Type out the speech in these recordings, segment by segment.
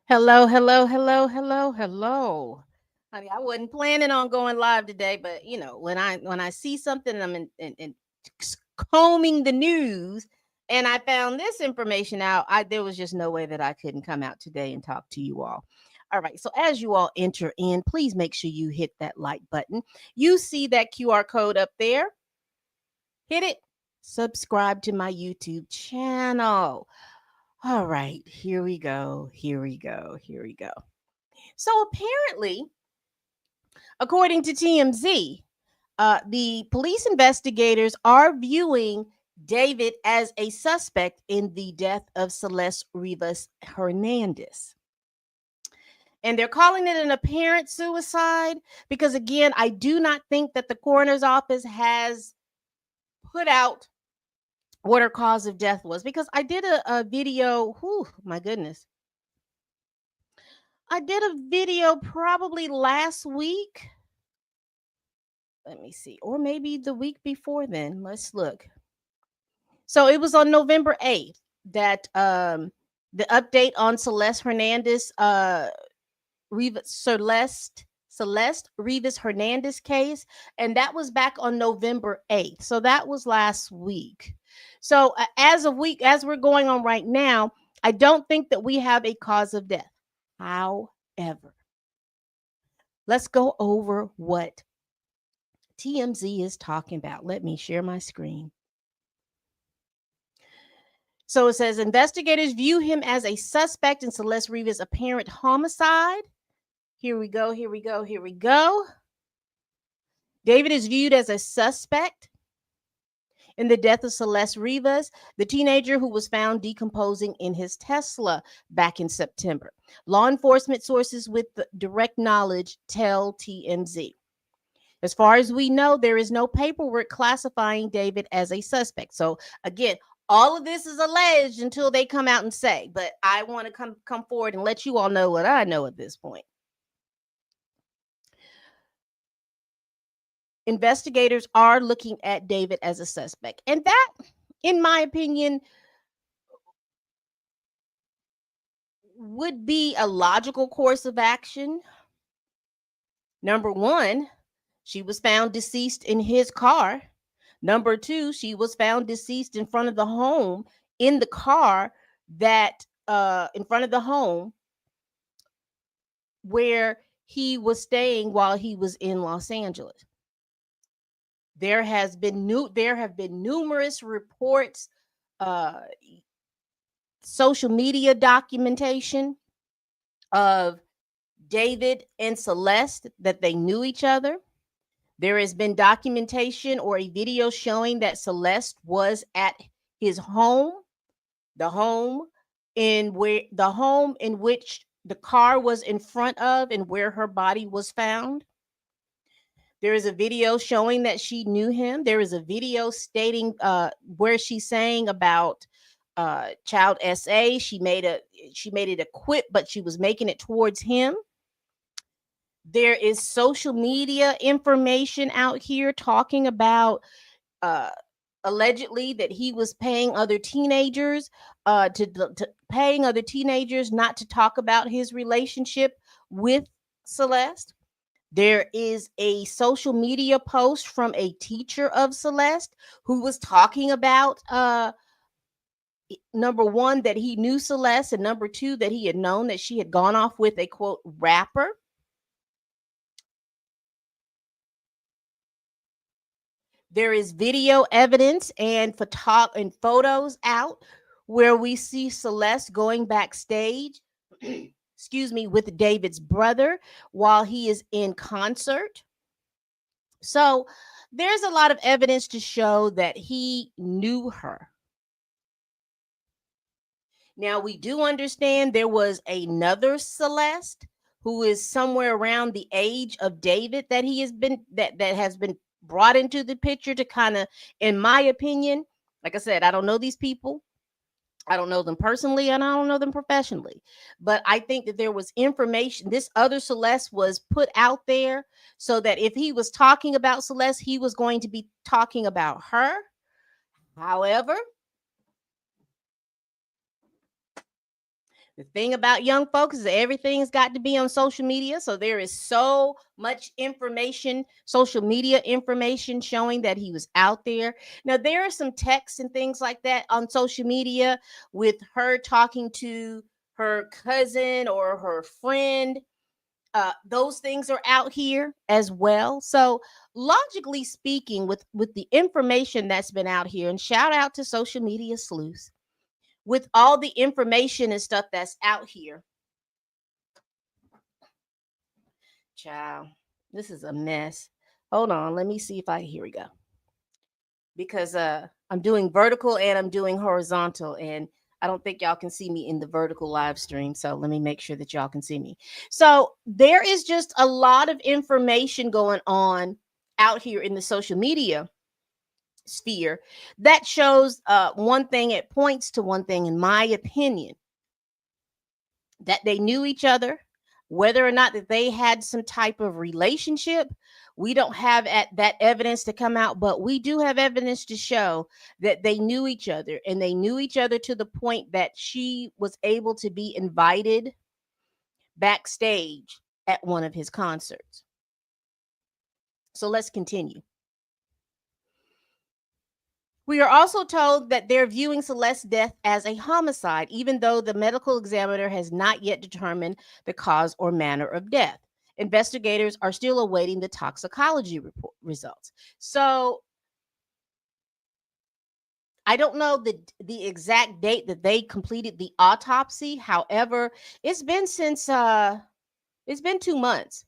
Hello, hello, hello, hello, hello. Honey, I wasn't planning on going live today, but when I see something and I'm in combing the news and I found this information out, there was just no way that I couldn't come out today and talk to you all. All right, so as you all enter in, please make sure you hit that like button. You see that QR code up there? Hit it. Subscribe to my YouTube channel. All right, here we go. Here we go. Here we go. So apparently, according to TMZ, the police investigators are viewing David as a suspect in the death of Celeste Rivas Hernandez. And they're calling it an apparent suicide because, again, I do not think that the coroner's office has put out what her cause of death was, because I did a video. Whew, my goodness. I did a video probably last week. Let me see. Or maybe the week before then. Let's look. So it was on November 8th that the update on Celeste Hernandez Celeste Rivas Hernandez case, and that was back on November 8th. So that was last week. So as we're going on right now, I don't think that we have a cause of death. However, let's go over what TMZ is talking about. Let me share my screen. So it says investigators view him as a suspect in Celeste Rivas' apparent homicide. Here we go. Here we go. Here we go. David is viewed as a suspect in the death of Celeste Rivas, the teenager who was found decomposing in his Tesla back in September. Law enforcement sources with direct knowledge tell TMZ. As far as we know, there is no paperwork classifying David as a suspect. So again, all of this is alleged until they come out and say, but I want to come forward and let you all know what I know at this point. Investigators are looking at David as a suspect. And that, in my opinion, would be a logical course of action. Number one, she was found deceased in his car. Number two, she was found deceased in front of the home, in the car that in front of the home where he was staying while he was in Los Angeles. There have been numerous reports, uh, social media documentation of David and Celeste that they knew each other. There has been documentation or a video showing that Celeste was at his home, the home in which the car was in front of and where her body was found. There is a video showing that she knew him. There is a video stating where she's saying about child SA. She made it a quip, but she was making it towards him. There is social media information out here talking about allegedly that he was paying other teenagers paying other teenagers not to talk about his relationship with Celeste. There is a social media post from a teacher of Celeste who was talking about number one, that he knew Celeste, and number two, that he had known that she had gone off with a quote rapper. There is video evidence and photos out where we see Celeste going backstage, excuse me, with David's brother while he is in concert. So there's a lot of evidence to show that he knew her. Now, we do understand there was another Celeste who is somewhere around the age of David that has been brought into the picture to kind of, in my opinion, like I said, I don't know these people. I don't know them personally and I don't know them professionally. But I think that there was information. This other Celeste was put out there so that if he was talking about Celeste, he was going to be talking about her. However, The thing about young folks is that everything's got to be on social media. So there is so much information, social media information showing that he was out there. Now, there are some texts and things like that on social media with her talking to her cousin or her friend. Those things are out here as well. So logically speaking, with the information that's been out here, and shout out to social media sleuths, with all the information and stuff that's out here, child, this is a mess. Hold on, let me see if I here we go. Because I'm doing vertical and I'm doing horizontal, and I don't think y'all can see me in the vertical live stream. So let me make sure that y'all can see me. So there is just a lot of information going on out here in the social media sphere that shows one thing. It points to one thing, in my opinion, that they knew each other. Whether or not that they had some type of relationship, we don't have that evidence to come out, but we do have evidence to show that they knew each other, and they knew each other to the point that she was able to be invited backstage at one of his concerts. So let's continue. We are also told that they're viewing Celeste's death as a homicide, even though the medical examiner has not yet determined the cause or manner of death. Investigators are still awaiting the toxicology report results. So I don't know the exact date that they completed the autopsy. However, it's been 2 months.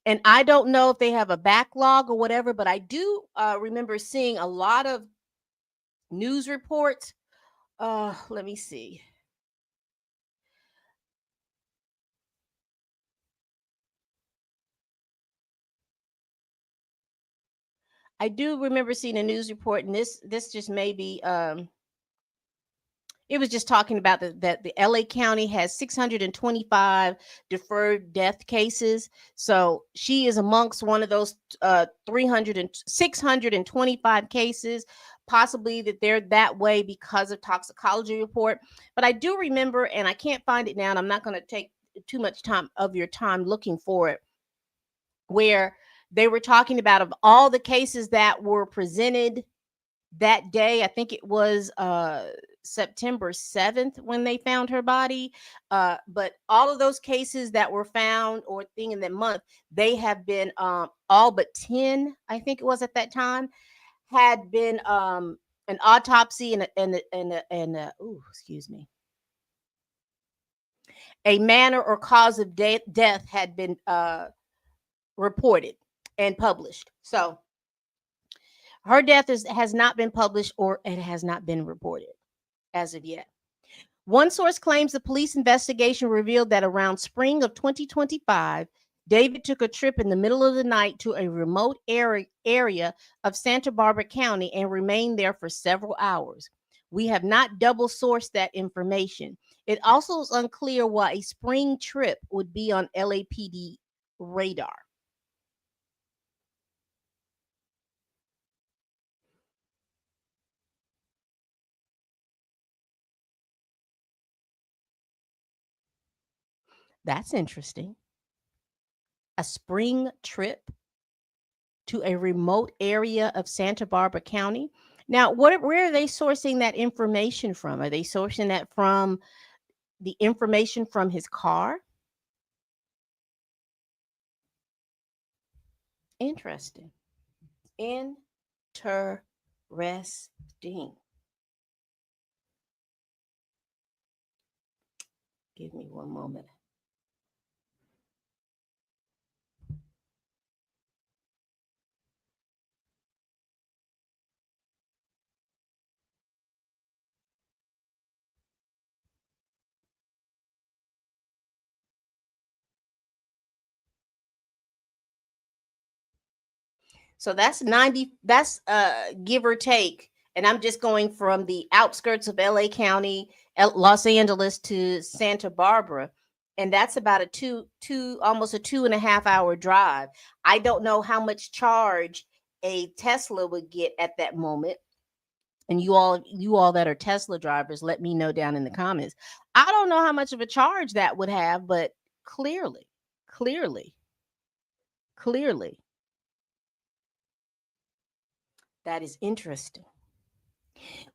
And I don't know if they have a backlog or whatever, but I do remember seeing a lot of news reports. Let me see. I do remember seeing a news report, and this just maybe it was just talking about that the LA County has 625 deferred death cases. So she is amongst one of those 625 cases. Possibly that they're that way because of toxicology report. But I do remember, and I can't find it now, and I'm not going to take too much time of your time looking for it, where they were talking about, of all the cases that were presented that day. I think it was September 7th when they found her body. But all of those cases that were found or thing in that month, they have been all but 10, I think it was at that time, had been an autopsy and excuse me, a manner or cause of death had been reported and published. So her death has not been published, or it has not been reported as of yet. One source claims the police investigation revealed that around spring of 2025, David took a trip in the middle of the night to a remote area of Santa Barbara County and remained there for several hours. We have not double sourced that information. It also is unclear why a spring trip would be on LAPD radar. That's interesting. A spring trip to a remote area of Santa Barbara County. Now, where are they sourcing that information from? Are they sourcing that from the information from his car? Interesting. Interesting. Give me one moment. So that's 90, that's give or take. And I'm just going from the outskirts of LA County, Los Angeles to Santa Barbara. And that's about almost a 2.5 hour drive. I don't know how much charge a Tesla would get at that moment. And you all that are Tesla drivers, let me know down in the comments. I don't know how much of a charge that would have, but clearly, clearly, clearly, that is interesting.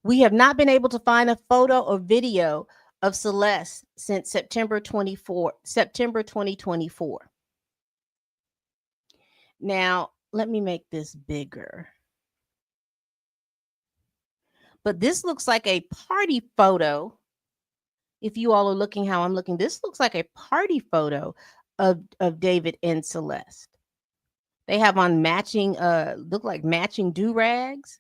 We have not been able to find a photo or video of Celeste since September 2024. Now, let me make this bigger. But this looks like a party photo. If you all are looking how I'm looking, this looks like a party photo of David and Celeste. They have on matching, look like matching do-rags.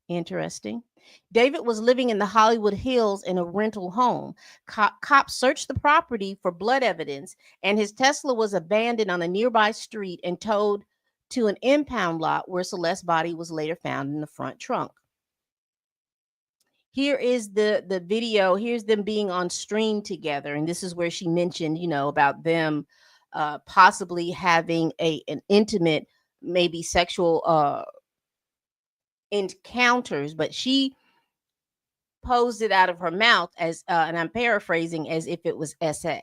Interesting. David was living in the Hollywood Hills in a rental home. Cops searched the property for blood evidence, and his Tesla was abandoned on a nearby street and towed to an impound lot where Celeste's body was later found in the front trunk. Here is the video. Here's them being on stream together, and this is where she mentioned, about them possibly having an intimate, maybe sexual encounters, but she posed it out of her mouth as, and I'm paraphrasing, as if it was SA.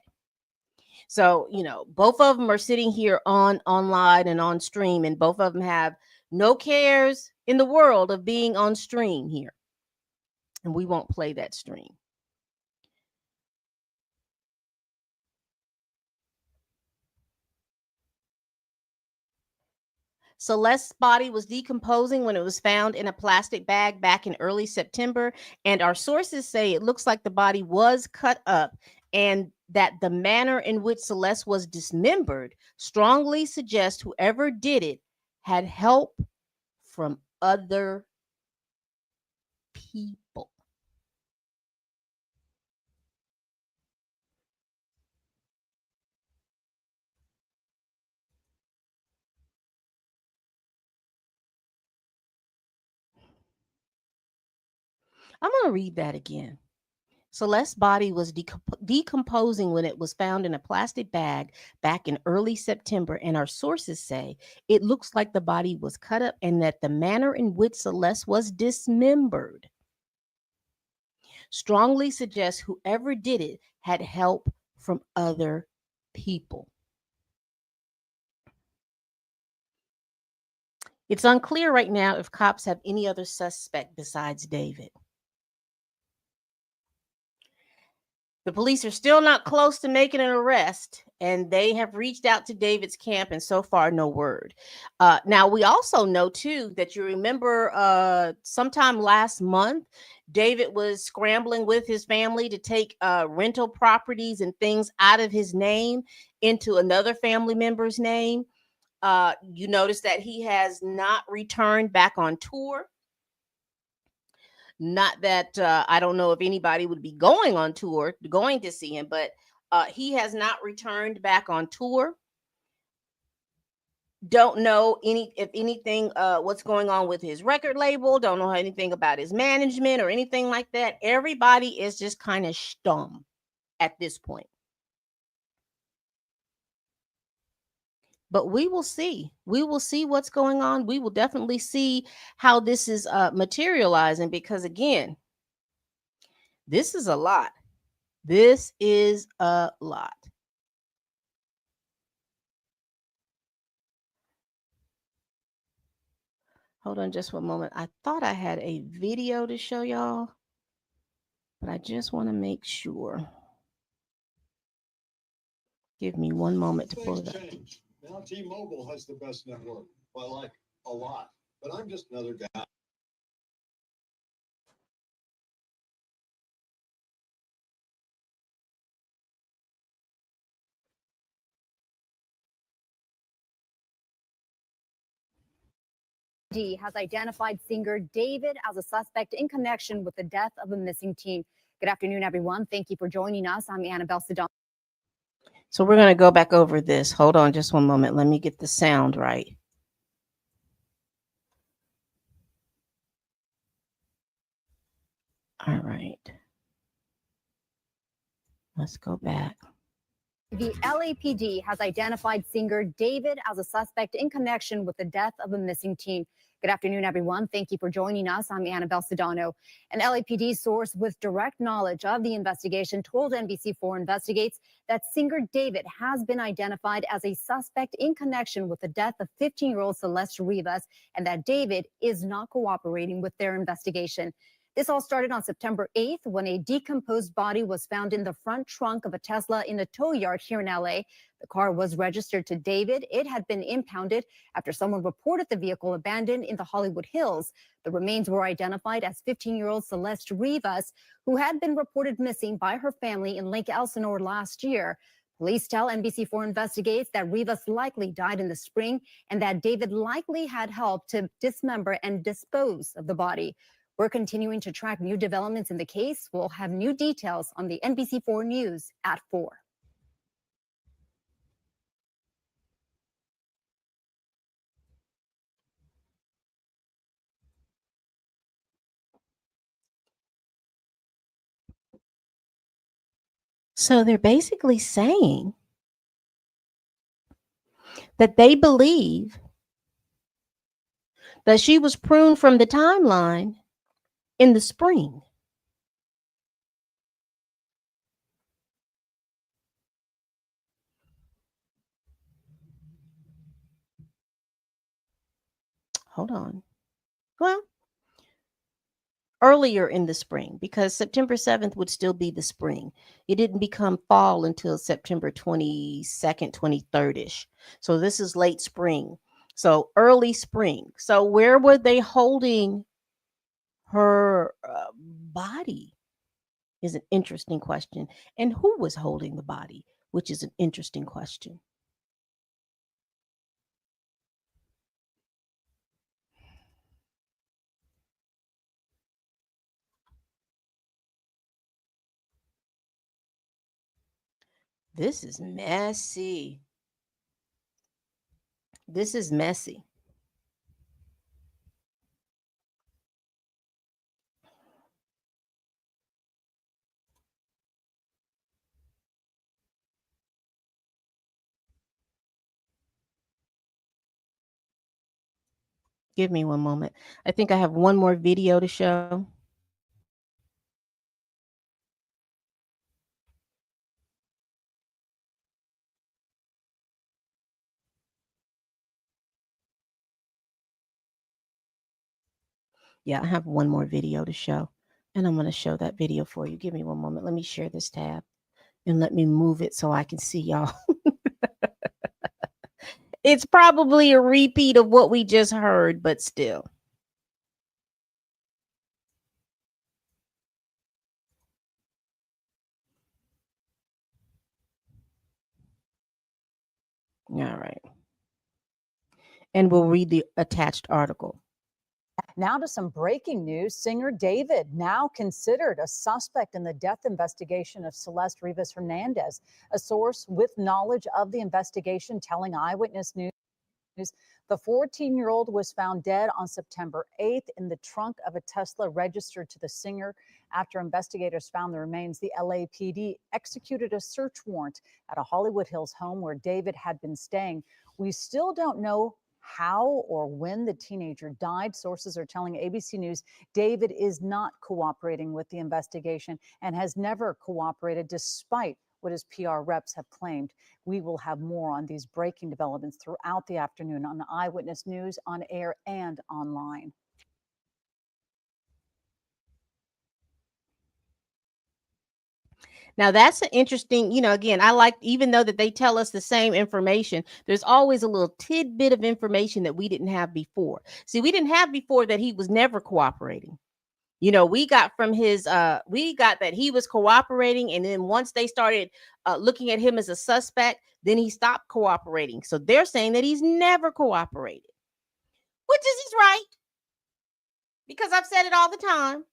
So, both of them are sitting here online and on stream, and both of them have no cares in the world of being on stream here. And we won't play that stream. Celeste's body was decomposing when it was found in a plastic bag back in early September, and our sources say it looks like the body was cut up and that the manner in which Celeste was dismembered strongly suggests whoever did it had help from other people. I'm going to read that again. Celeste's body was decomposing when it was found in a plastic bag back in early September, and our sources say it looks like the body was cut up and that the manner in which Celeste was dismembered strongly suggests whoever did it had help from other people. It's unclear right now if cops have any other suspect besides David. The police are still not close to making an arrest, and they have reached out to David's camp, and so far, no word. Now, we also know, too, that you remember sometime last month, David was scrambling with his family to take rental properties and things out of his name into another family member's name. You notice that he has not returned back on tour. Not that I don't know if anybody would be going on tour, going to see him, but he has not returned back on tour. Don't know if anything, what's going on with his record label. Don't know anything about his management or anything like that. Everybody is just kind of stum at this point. But we will see. We will see what's going on. We will definitely see how this is materializing, because again, this is a lot. This is a lot. Hold on just one moment. I thought I had a video to show y'all, but I just want to make sure. Give me one moment to pull it up. Now T-Mobile has the best network by like a lot, but I'm just another guy. D has identified singer David as a suspect in connection with the death of a missing teen. Good afternoon, everyone. Thank you for joining us. I'm Annabelle Sedon. So we're going to go back over this. Hold on just one moment. Let me get the sound right. All right. Let's go back. The LAPD has identified singer David as a suspect in connection with the death of a missing teen. Good afternoon, everyone. Thank you for joining us. I'm Annabelle Sedano. An LAPD source with direct knowledge of the investigation told NBC4 Investigates that singer David has been identified as a suspect in connection with the death of 15-year-old Celeste Rivas, and that David is not cooperating with their investigation. This all started on September 8th when a decomposed body was found in the front trunk of a Tesla in a tow yard here in LA. The car was registered to David. It had been impounded after someone reported the vehicle abandoned in the Hollywood Hills. The remains were identified as 15-year-old Celeste Rivas, who had been reported missing by her family in Lake Elsinore last year. Police tell NBC4 Investigates that Rivas likely died in the spring and that David likely had helped to dismember and dispose of the body. We're continuing to track new developments in the case. We'll have new details on the NBC4 News at 4. So they're basically saying that they believe that she was pruned from the timeline in the spring. Hold on. Well, earlier in the spring, because September 7th would still be the spring. It didn't become fall until September 22nd, 23rd-ish. So this is late spring. So early spring. So where were they holding her body is an interesting question. And who was holding the body, which is an interesting question. This is messy. This is messy. Give me one moment. I think I have one more video to show. Yeah, I have one more video to show, and I'm going to show that video for you. Give me one moment. Let me share this tab and let me move it so I can see y'all. It's probably a repeat of what we just heard, but still. All right. And we'll read the attached article. Now to some breaking news. Singer David now considered a suspect in the death investigation of Celeste Rivas Hernandez. A source with knowledge of the investigation telling Eyewitness News the 14-year-old was found dead on September 8th in the trunk of a Tesla registered to the singer. After investigators found the remains, the LAPD executed a search warrant at a Hollywood Hills home where David had been staying. We still don't know how or when the teenager died. Sources are telling ABC News David is not cooperating with the investigation and has never cooperated despite what his PR reps have claimed. We will have more on these breaking developments throughout the afternoon on Eyewitness News, on air and online. Now that's an interesting, again, I like, even though that they tell us the same information, there's always a little tidbit of information that we didn't have before. See, we didn't have before that he was never cooperating. We got from we got that he was cooperating, and then once they started looking at him as a suspect, then he stopped cooperating. So they're saying that he's never cooperated, which is he's right, because I've said it all the time.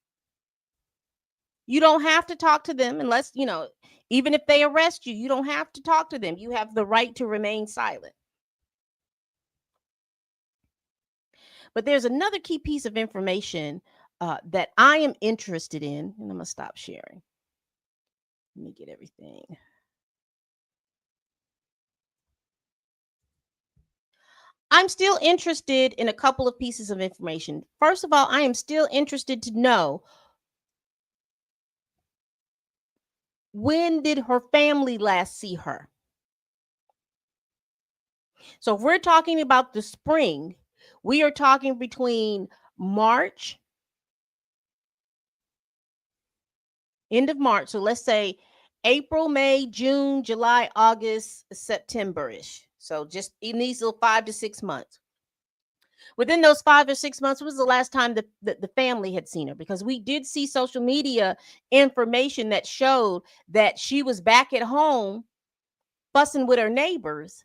You don't have to talk to them unless, even if they arrest you, you don't have to talk to them. You have the right to remain silent. But there's another key piece of information that I am interested in, and I'm going to stop sharing. Let me get everything. I'm still interested in a couple of pieces of information. First of all, I am still interested to know, when did her family last see her? So if we're talking about the spring, we are talking between March, end of March. So let's say April, May, June, July, August, September-ish. So just in these little 5 to 6 months. Within those 5 or 6 months, was the last time the family had seen her? Because we did see social media information that showed that she was back at home fussing with her neighbors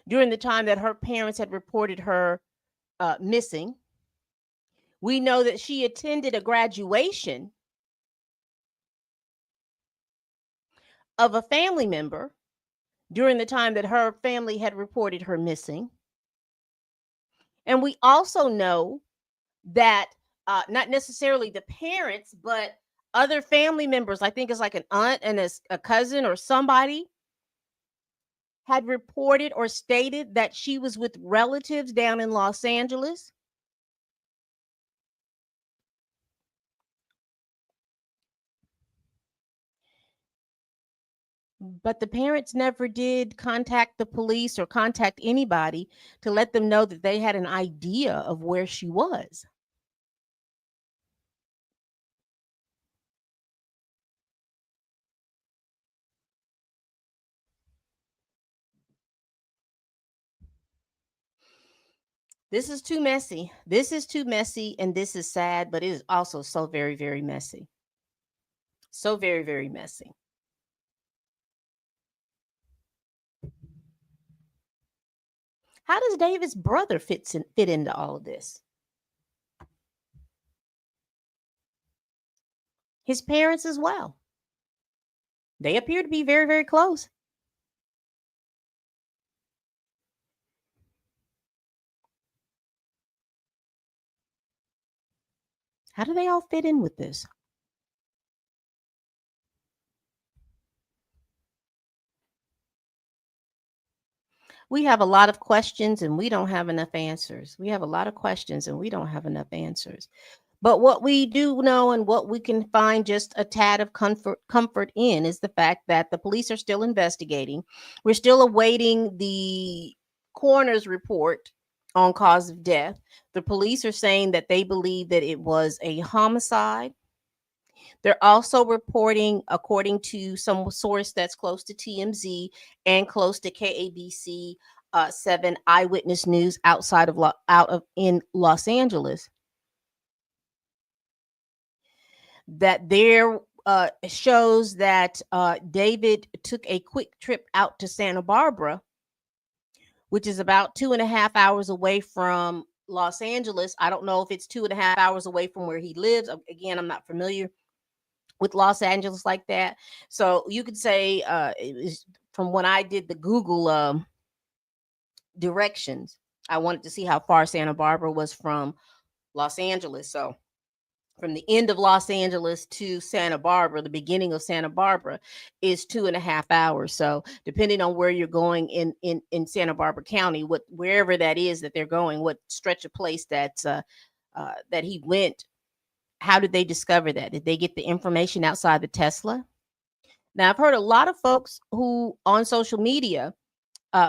during the time that her parents had reported her missing. We know that she attended a graduation of a family member during the time that her family had reported her missing. And we also know that not necessarily the parents, but other family members, I think it's like an aunt and a cousin or somebody, had reported or stated that she was with relatives down in Los Angeles. But the parents never did contact the police or contact anybody to let them know that they had an idea of where she was. This is too messy. This is too messy, and this is sad, but it is also so very, very messy. So very, very messy. How does David's brother fit into all of this? His parents as well. They appear to be very, very close. How do they all fit in with this? We have a lot of questions and we don't have enough answers. We have a lot of questions and we don't have enough answers. But what we do know and what we can find just a tad of comfort in is the fact that the police are still investigating. We're still awaiting the coroner's report on cause of death. The police are saying that they believe that it was a homicide. They're also reporting, according to some source that's close to TMZ and close to KABC 7 Eyewitness News in Los Angeles, that there shows that David took a quick trip out to Santa Barbara, which is about 2.5 hours away from Los Angeles. I don't know if it's 2.5 hours away from where he lives. Again, I'm not familiar with Los Angeles like that. So you could say, it was from when I did the Google directions, I wanted to see how far Santa Barbara was from Los Angeles. So from the end of Los Angeles to Santa Barbara, the beginning of Santa Barbara is 2.5 hours. So depending on where you're going in Santa Barbara County, wherever that is that they're going, what stretch of place that he went, how did they discover that? Did they get the information outside the Tesla? Now, I've heard a lot of folks who on social media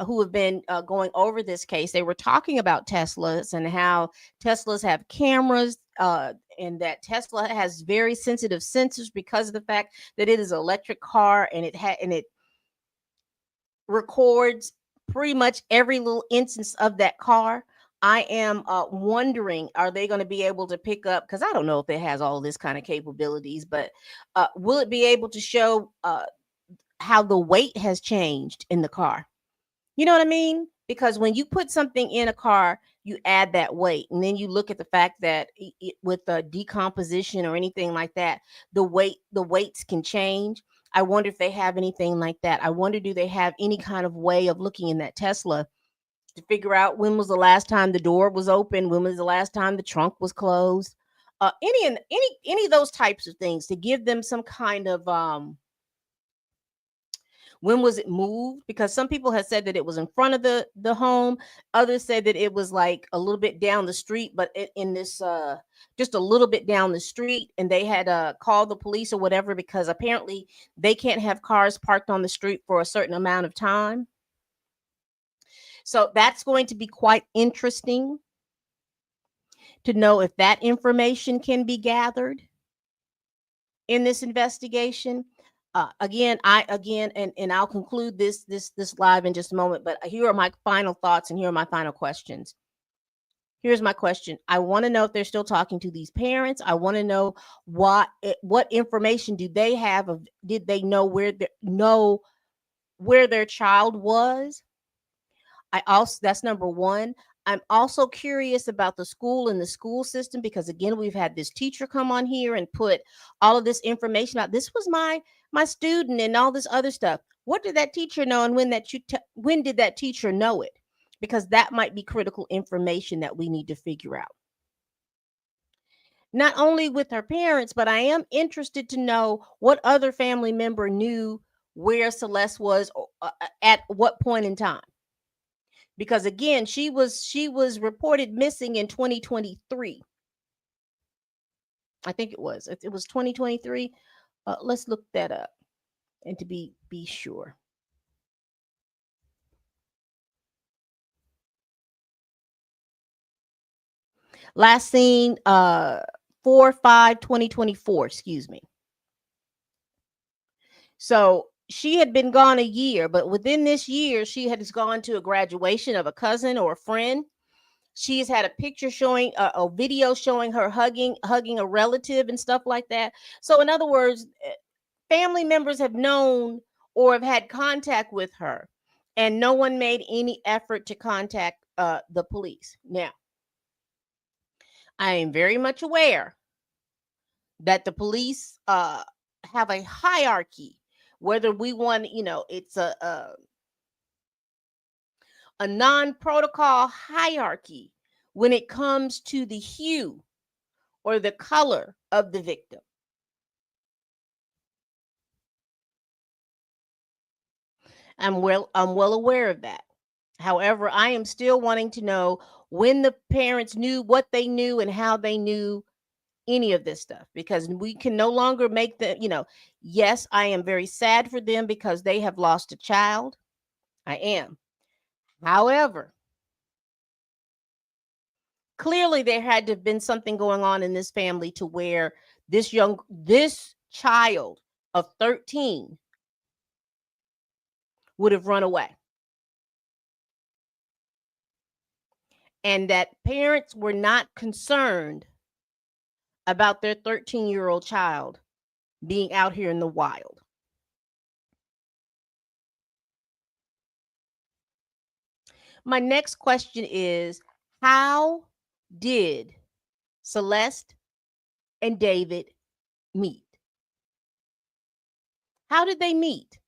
who have been going over this case. They were talking about Teslas and how Teslas have cameras, and that Tesla has very sensitive sensors because of the fact that it is an electric car, and it records pretty much every little instance of that car. I am wondering, are they going to be able to pick up? Because I don't know if it has all this kind of capabilities, but will it be able to show how the weight has changed in the car? You know what I mean? Because when you put something in a car, you add that weight, and then you look at the fact that with the decomposition or anything like that, the weights can change. I wonder if they have anything like that. I wonder, do they have any kind of way of looking in that Tesla to figure out when was the last time the door was open, when was the last time the trunk was closed, any of those types of things, to give them some kind of When was it moved? Because some people have said that it was in front of the home. Others said that it was like a little bit down the street, but in this just a little bit down the street, and they had called the police or whatever because apparently they can't have cars parked on the street for a certain amount of time. So that's going to be quite interesting to know if that information can be gathered in this investigation. Again, and I'll conclude this live in just a moment. But here are my final thoughts, and here are my final questions. Here's my question: I want to know if they're still talking to these parents. I want to know what information do they have of? Did they know where their child was? That's number one. I'm also curious about the school and the school system because again, we've had this teacher come on here and put all of this information out. This was my student and all this other stuff. What did that teacher know, and when did that teacher know it? Because that might be critical information that we need to figure out. Not only with her parents, but I am interested to know what other family member knew where Celeste was at what point in time. Because again, she was reported missing in 2023. I think it was 2023. Let's look that up and to be sure. Last seen 4/5/2024, excuse me. So she had been gone a year, but within this year, she had gone to a graduation of a cousin or a friend. She has had a picture showing a video showing her hugging a relative and stuff like that. So in other words, family members have known or have had contact with her, and no one made any effort to contact the police. Now, I am very much aware that the police have a hierarchy. Whether we want, it's a non-protocol hierarchy when it comes to the hue or the color of the victim. I'm well aware of that. However, I am still wanting to know when the parents knew, what they knew, and how they knew any of this stuff, because we can no longer make the, yes, I am very sad for them because they have lost a child. I am. However, clearly there had to have been something going on in this family to where this child of 13 would have run away. And that parents were not concerned about their 13-year-old child being out here in the wild. My next question is, how did Celeste and David meet? How did they meet?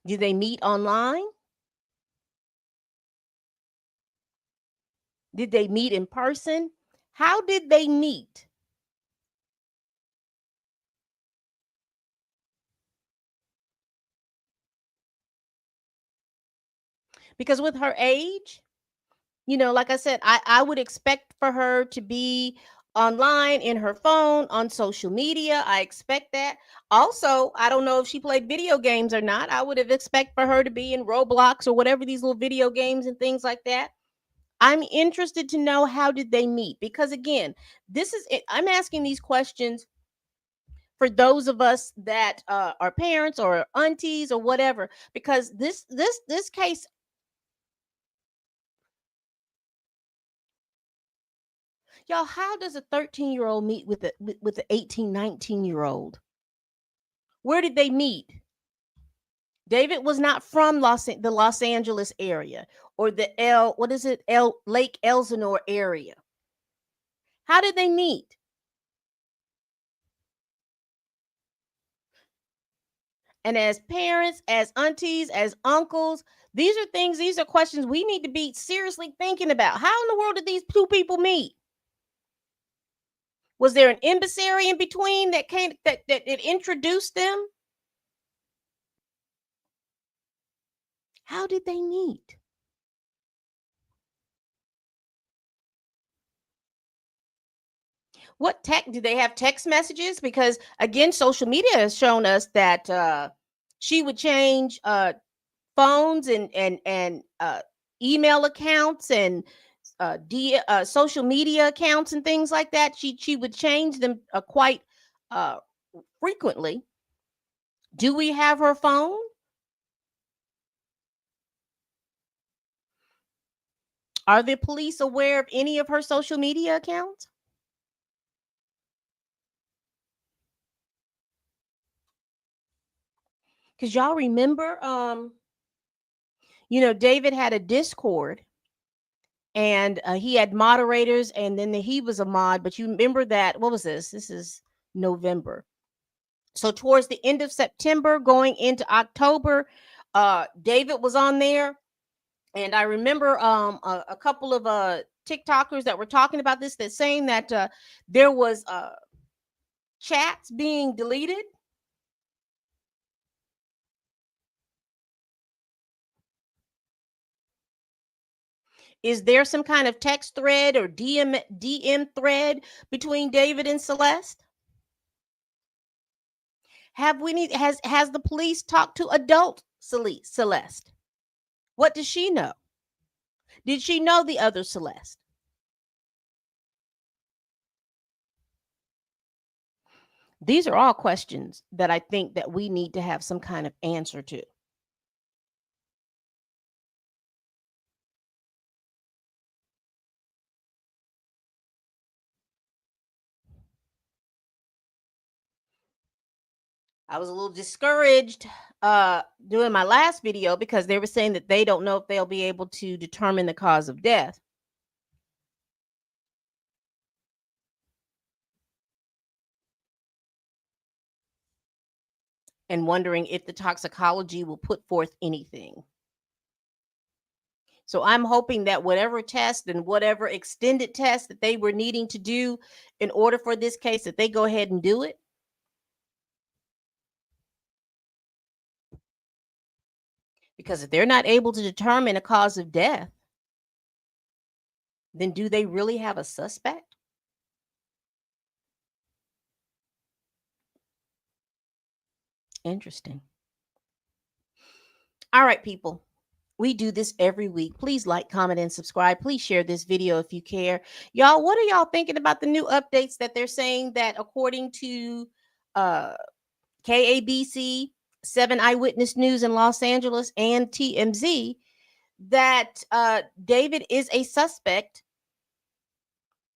Did they meet online? Did they meet in person? How did they meet? Because with her age, like I said, I would expect for her to be online, in her phone, on social media. I expect that. Also, I don't know if she played video games or not. I would have expect for her to be in Roblox or whatever, these little video games and things like that. I'm interested to know, how did they meet? Because again, I'm asking these questions for those of us that are parents or aunties or whatever, because this case, y'all, how does a 13-year-old meet with an 18, 19-year-old? Where did they meet? David was not from the Los Angeles area or the Lake Elsinore area. How did they meet? And as parents, as aunties, as uncles, these are questions we need to be seriously thinking about. How in the world did these two people meet? Was there an emissary in between that it introduced them? How did they meet? What tech do they have? Text messages? Because again, social media has shown us that she would change phones and email accounts and social media accounts and things like that. She would change them quite frequently. Do we have her phone? Are the police aware of any of her social media accounts? Because y'all remember, David had a Discord and he had moderators, and then he was a mod. But you remember that, what was this? This is November. So towards the end of September, going into October, David was on there. And I remember a couple of TikTokers that were talking about this, that saying that there was chats being deleted. Is there some kind of text thread or DM thread between David and Celeste? Has the police talked to adult Celeste? What does she know? Did she know the other Celeste? These are all questions that I think that we need to have some kind of answer to. I was a little discouraged doing my last video because they were saying that they don't know if they'll be able to determine the cause of death. And wondering if the toxicology will put forth anything. So I'm hoping that whatever test and whatever extended test that they were needing to do in order for this case, that they go ahead and do it. Because if they're not able to determine a cause of death, then do they really have a suspect? Interesting. All right, people. We do this every week. Please like, comment, and subscribe. Please share this video if you care. Y'all, what are y'all thinking about the new updates that they're saying that according to KABC, 7 Eyewitness News in Los Angeles, and TMZ, that David is a suspect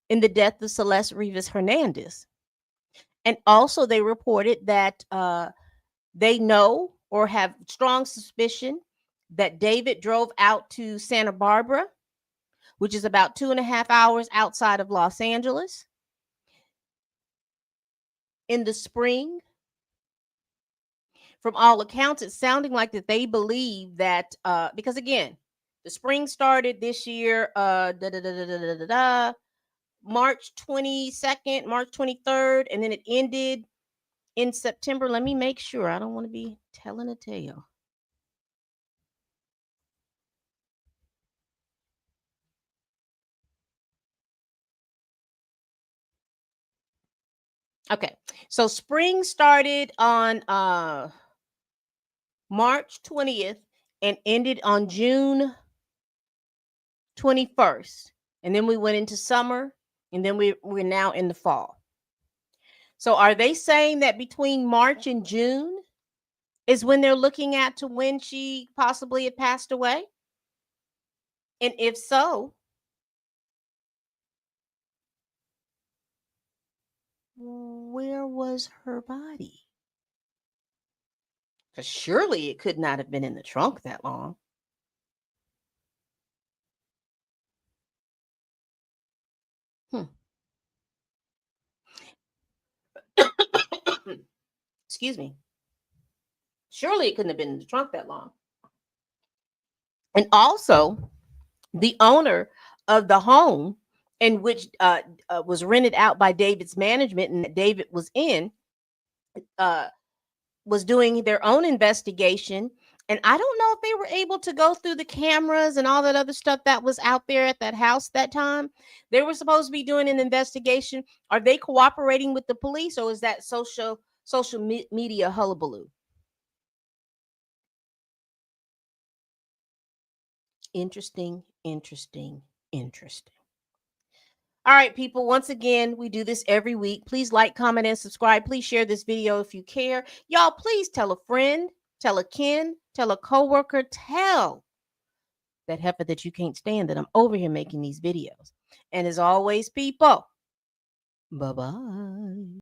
in the death of Celeste Rivas Hernandez. And also they reported that they know or have strong suspicion that David drove out to Santa Barbara, which is about 2.5 hours outside of Los Angeles, in the spring. From all accounts, it's sounding like that they believe that because again, the spring started this year, March 22nd, March 23rd, and then it ended in September. Let me make sure. I don't want to be telling a tale. Okay, so spring started on March 20th and ended on June 21st. And then we went into summer, and then we're now in the fall. So are they saying that between March and June is when they're looking at to when she possibly had passed away? And if so, where was her body? Because surely it could not have been in the trunk that long. Excuse me. Surely it couldn't have been in the trunk that long. And also, the owner of the home in which was rented out by David's management, and that David was in, was doing their own investigation. And I don't know if they were able to go through the cameras and all that other stuff that was out there at that house that time. They were supposed to be doing an investigation. Are they cooperating with the police, or is that social media hullabaloo? Interesting. All right, people. Once again, we do this every week. Please like, comment, and subscribe. Please share this video if you care. Y'all, please tell a friend, tell a kin, tell a coworker, tell that heifer that you can't stand that I'm over here making these videos. And as always, people, bye-bye.